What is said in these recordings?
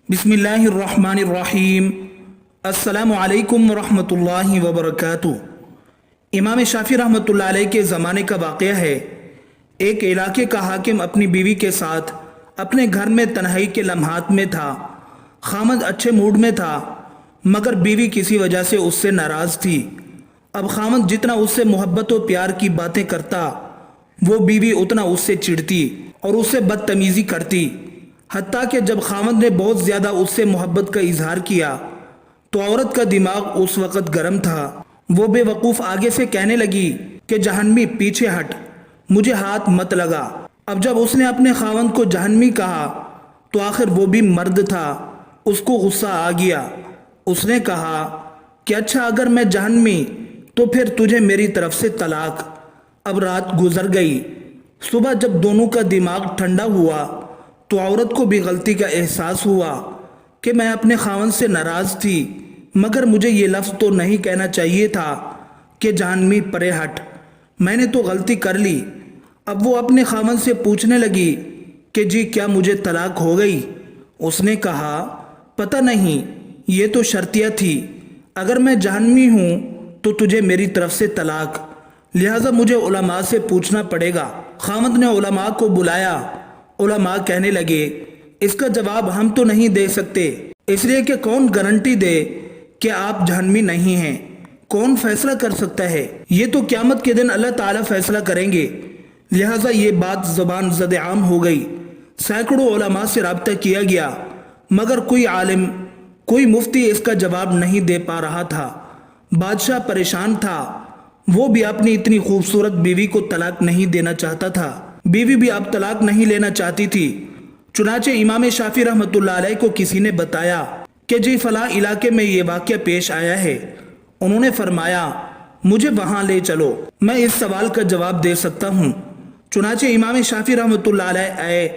बिस्मिल्लाहिर्रहमानिर्रहीम। अस्सलामु अलैकुम वरहमतुल्लाहि वबरकातुहू। इमाम शाफी रहमतुल्लाह अलैह के ज़माने का वाक़या है। एक इलाके का हाकिम अपनी बीवी के साथ अपने घर में तन्हाई के लम्हात में था। खामद अच्छे मूड में था, मगर बीवी किसी वजह से उससे नाराज़ थी। अब खामद जितना उससे मोहब्बत और प्यार की बातें करता, वो बीवी उतना उससे चिढ़ती और उससे बदतमीज़ी करती। हत्ता कि जब खामद ने बहुत ज़्यादा उससे मोहब्बत का इजहार किया तो औरत का दिमाग उस वक़्त गर्म था। वो बेवकूफ़ आगे से कहने लगी कि जहन्नमी पीछे हट, मुझे हाथ मत लगा। अब जब उसने अपने खावंद को जहन्नमी कहा तो आखिर वो भी मर्द था, उसको गुस्सा आ गया। उसने कहा कि अच्छा, अगर मैं जहन्नमी तो फिर तुझे मेरी तरफ से तलाक। अब रात गुजर गई। सुबह जब दोनों का दिमाग ठंडा हुआ तो औरत को भी गलती का एहसास हुआ कि मैं अपने खावंद से नाराज़ थी, मगर मुझे ये लफ्ज़ तो नहीं कहना चाहिए था कि जहन्नमी परे हट, मैंने तो गलती कर ली। अब वो अपने खावंद से पूछने लगी कि जी क्या मुझे तलाक हो गई? उसने कहा पता नहीं, ये तो शर्तिया थी, अगर मैं जहन्नमी हूँ तो तुझे मेरी तरफ से तलाक, लिहाजा मुझे उलमा से पूछना पड़ेगा। खावंद ने उलमा को बुलाया। उलमा कहने लगे इसका जवाब हम तो नहीं दे सकते, इसलिए कि कौन गारंटी दे कि आप जहन्नमी नहीं हैं? कौन फैसला कर सकता है? ये तो क़यामत के दिन अल्लाह ताला फैसला करेंगे। लिहाजा ये बात ज़बान ज़द आम हो गई। सैकड़ों उलमा से रब्ता किया गया, मगर कोई आलिम, कोई मुफ्ती इसका जवाब नहीं दे पा रहा था। बादशाह परेशान था। वो भी अपनी इतनी खूबसूरत बीवी को तलाक नहीं देना चाहता था। बीवी भी अब तलाक नहीं लेना चाहती थी। चुनाचे इमाम शाफी रहमतुल्लाह अलैह को किसी ने बताया कि जी फलां इलाके में ये वाक़या पेश आया है। उन्होंने फरमाया मुझे वहाँ ले चलो, मैं इस सवाल का जवाब दे सकता हूँ। चुनाचे इमाम शाफी रहमतुल्लाह अलैह आए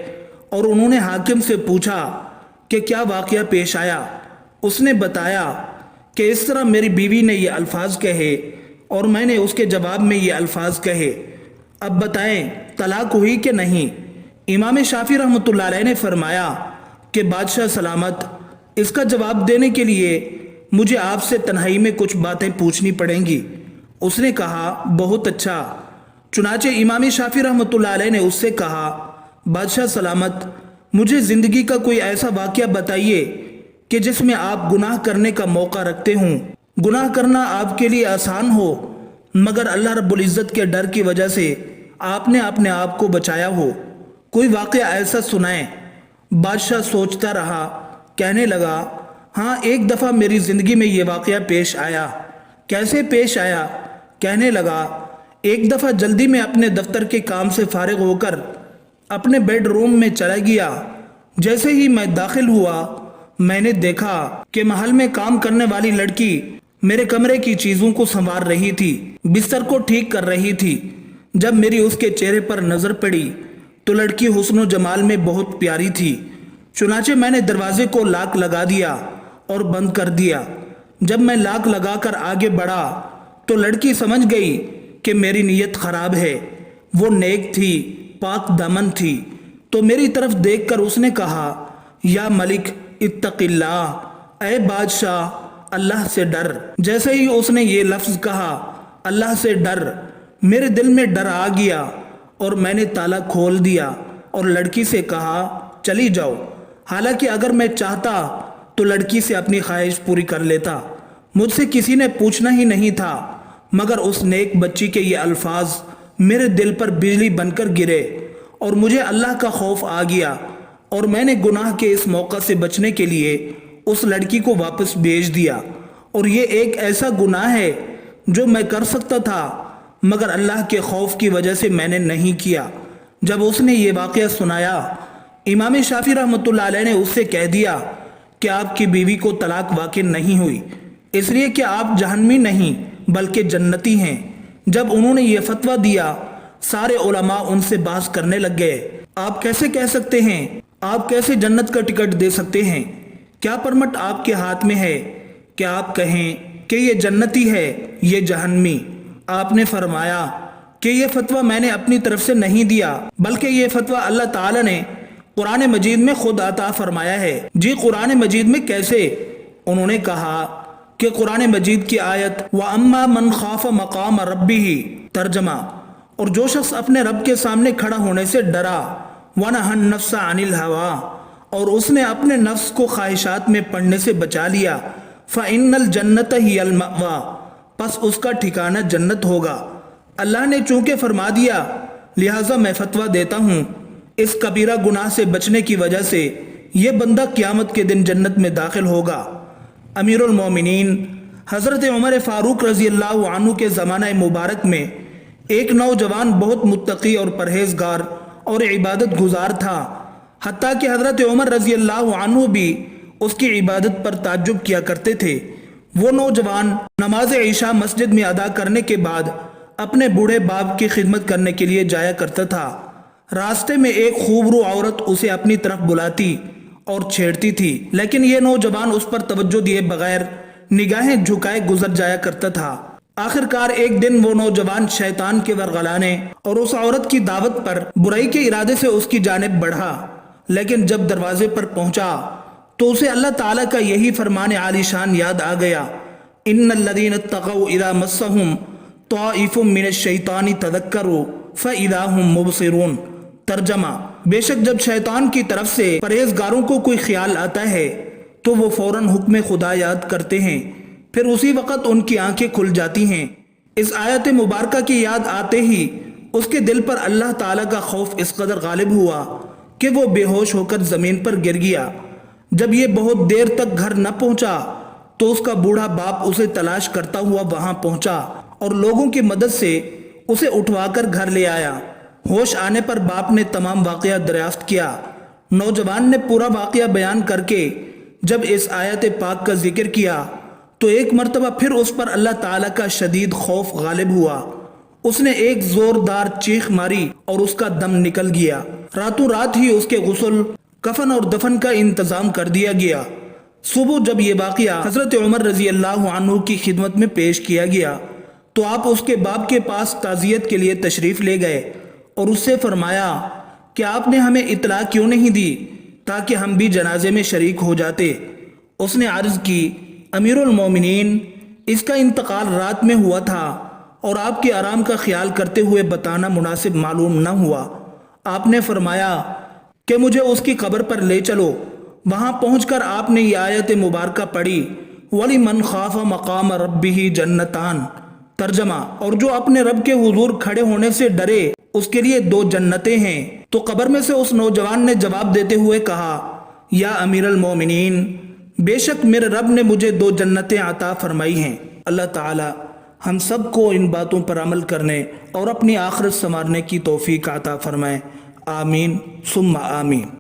और उन्होंने हाकिम से पूछा कि क्या वाक़या पेश आया। उसने बताया कि इस तरह मेरी बीवी ने ये अल्फाज कहे और मैंने उसके जवाब में ये अल्फाज कहे, अब बताएं तलाक हुई कि नहीं? इमाम शाफी रहमतुल्लाह अलैह ने फरमाया कि बादशाह सलामत, इसका जवाब देने के लिए मुझे आपसे तन्हाई में कुछ बातें पूछनी पड़ेंगी। उसने कहा बहुत अच्छा। चुनाचे इमाम शाफी रहमतुल्लाह अलैह ने उससे कहा बादशाह सलामत, मुझे ज़िंदगी का कोई ऐसा वाक़या बताइए कि जिसमें आप गुनाह करने का मौका रखते हों, गुनाह करना आपके लिए आसान हो, मगर अल्लाह रब्बुल इज़्ज़त के डर की वजह से आपने अपने आप को बचाया हो। कोई वाक़या ऐसा सुनाएं। बादशाह सोचता रहा, कहने लगा हाँ, एक दफ़ा मेरी ज़िंदगी में ये वाक़या पेश आया। कैसे पेश आया? कहने लगा एक दफ़ा जल्दी में अपने दफ्तर के काम से फारिग होकर अपने बेडरूम में चला गया। जैसे ही मैं दाखिल हुआ, मैंने देखा कि महल में काम करने वाली लड़की मेरे कमरे की चीज़ों को संवार रही थी, बिस्तर को ठीक कर रही थी। जब मेरी उसके चेहरे पर नज़र पड़ी तो लड़की हुस्न जमाल में बहुत प्यारी थी। चुनाचे मैंने दरवाजे को लाक लगा दिया और बंद कर दिया। जब मैं लाक लगाकर आगे बढ़ा तो लड़की समझ गई कि मेरी नीयत ख़राब है। वो नेक थी, पाक दामन थी, तो मेरी तरफ देखकर उसने कहा या मलिक इत्तक़िल्लाह, ऐ बादशाह अल्लाह से डर। जैसे ही उसने ये लफ्ज़ कहा अल्लाह से डर, मेरे दिल में डर आ गया और मैंने ताला खोल दिया और लड़की से कहा चली जाओ। हालांकि अगर मैं चाहता तो लड़की से अपनी ख्वाहिश पूरी कर लेता, मुझसे किसी ने पूछना ही नहीं था, मगर उस नेक बच्ची के ये अल्फाज मेरे दिल पर बिजली बनकर गिरे और मुझे अल्लाह का खौफ आ गया और मैंने गुनाह के इस मौका से बचने के लिए उस लड़की को वापस भेज दिया। और ये एक ऐसा गुनाह है जो मैं कर सकता था, मगर अल्लाह के खौफ की वजह से मैंने नहीं किया। जब उसने ये वाक़या सुनाया, इमाम शाफी रहमतुल्लाह अलैह ने उससे कह दिया कि आपकी बीवी को तलाक वाक़ई नहीं हुई, इसलिए कि आप जहन्नमी नहीं बल्कि जन्नती हैं। जब उन्होंने ये फतवा दिया, सारे उलमा उनसे बहस करने लग गए। आप कैसे कह सकते हैं? आप कैसे जन्नत का टिकट दे सकते हैं? क्या परमट आपके हाथ में है कि आप कहें कि ये जन्नती है, ये जहन्नमी? आपने फरमाया कि ये फतवा मैंने अपनी तरफ से नहीं दिया, बल्कि ये फतवा अल्लाह ताला ने قرآن مجید میں خود عطا فرمایا ہے۔ جی قرآن مجید میں کیسے؟ انہوں نے کہا کہ قرآن مجید کی آیت وَأَمَّا مَنْ خَافَ مَقَامَ رَبِّهِ ترجمہ، اور جو شخص اپنے رب کے سامنے کھڑا ہونے سے ڈرا، وَنَهَى النَّفْسَ عَنِ الْهَوَىٰ، اور اس نے اپنے نفس کو خواہشات میں پڑنے سے بچا لیا، فَإِنَّ الْجَنَّةَ هِيَ الْمَأْوَىٰ، پس اس کا ٹھکانہ جنت ہوگا۔ اللہ نے چونکہ فرما دیا، لہٰذا میں فتویٰ دیتا ہوں اس کبیرہ گناہ سے بچنے کی وجہ سے یہ بندہ قیامت کے دن جنت میں داخل ہوگا۔ امیر المومنین حضرت عمر فاروق رضی اللہ عنہ کے زمانہ مبارک میں ایک نوجوان بہت متقی اور پرہیزگار اور عبادت گزار تھا، حتیٰ کہ حضرت عمر رضی اللہ عنہ بھی اس کی عبادت پر تعجب کیا کرتے تھے۔ وہ نوجوان نماز عشاء مسجد میں ادا کرنے کے بعد اپنے بوڑھے باپ کی خدمت کرنے کے لیے جایا کرتا تھا۔ راستے میں ایک خوبرو عورت اسے اپنی طرف بلاتی اور چھیڑتی تھی، لیکن یہ نوجوان اس پر توجہ دیے بغیر نگاہیں جھکائے گزر جایا کرتا تھا۔ آخر کار ایک دن وہ نوجوان شیطان کے ورغلانے اور اس عورت کی دعوت پر برائی کے ارادے سے اس کی جانب بڑھا، لیکن جب دروازے پر پہنچا تو اسے اللہ تعالیٰ کا یہی فرمان عالی شان یاد آ گیا، ان الذین اتقوا اذا مسهم طائف من الشیطان تذکروا فاذا هم مبصرون ترجمہ، بے شک جب شیطان کی طرف سے پرہیزگاروں کو کوئی خیال آتا ہے تو وہ فوراً حکم خدا یاد کرتے ہیں، پھر اسی وقت ان کی آنکھیں کھل جاتی ہیں۔ اس آیت مبارکہ کی یاد آتے ہی اس کے دل پر اللہ تعالیٰ کا خوف اس قدر غالب ہوا کہ وہ بے ہوش ہو کر زمین پر گر گیا۔ جب یہ بہت دیر تک گھر نہ پہنچا تو اس کا بوڑھا باپ اسے تلاش کرتا ہوا وہاں پہنچا اور لوگوں کی مدد سے اسے اٹھوا کر گھر لے آیا۔ ہوش آنے پر باپ نے تمام واقعہ دریافت کیا۔ نوجوان نے پورا واقعہ بیان کر کے جب اس آیت پاک کا ذکر کیا تو ایک مرتبہ پھر اس پر اللہ تعالیٰ کا شدید خوف غالب ہوا۔ اس نے ایک زوردار چیخ ماری اور اس کا دم نکل گیا۔ راتوں رات ہی اس کے غسل، کفن اور دفن کا انتظام کر دیا گیا۔ صبح جب یہ واقعہ حضرت عمر رضی اللہ عنہ کی خدمت میں پیش کیا گیا تو آپ اس کے باپ کے پاس تعزیت کے لیے تشریف لے گئے اور اس سے فرمایا کہ آپ نے ہمیں اطلاع کیوں نہیں دی تاکہ ہم بھی جنازے میں شریک ہو جاتے۔ اس نے عرض کی، امیر المومنین، اس کا انتقال رات میں ہوا تھا اور آپ کے آرام کا خیال کرتے ہوئے بتانا مناسب معلوم نہ ہوا۔ آپ نے فرمایا کہ مجھے اس کی قبر پر لے چلو۔ وہاں پہنچ کر آپ نے یہ آیت مبارکہ پڑھی، وَلِمَنْ خَافَ مَقَامَ رَبِّهِ جَنَّتَانِ ترجمہ، اور جو اپنے رب کے حضور کھڑے ہونے سے ڈرے اس کے لیے 2 جنتیں ہیں۔ تو قبر میں سے اس نوجوان نے جواب دیتے ہوئے کہا، یا امیر المومنین، بے شک میرے رب نے مجھے 2 جنتیں عطا فرمائی ہیں۔ اللہ تعالی ہم سب کو ان باتوں پر عمل کرنے اور اپنی آخرت سنوارنے کی توفیق عطا فرمائے، آمین ثم آمین۔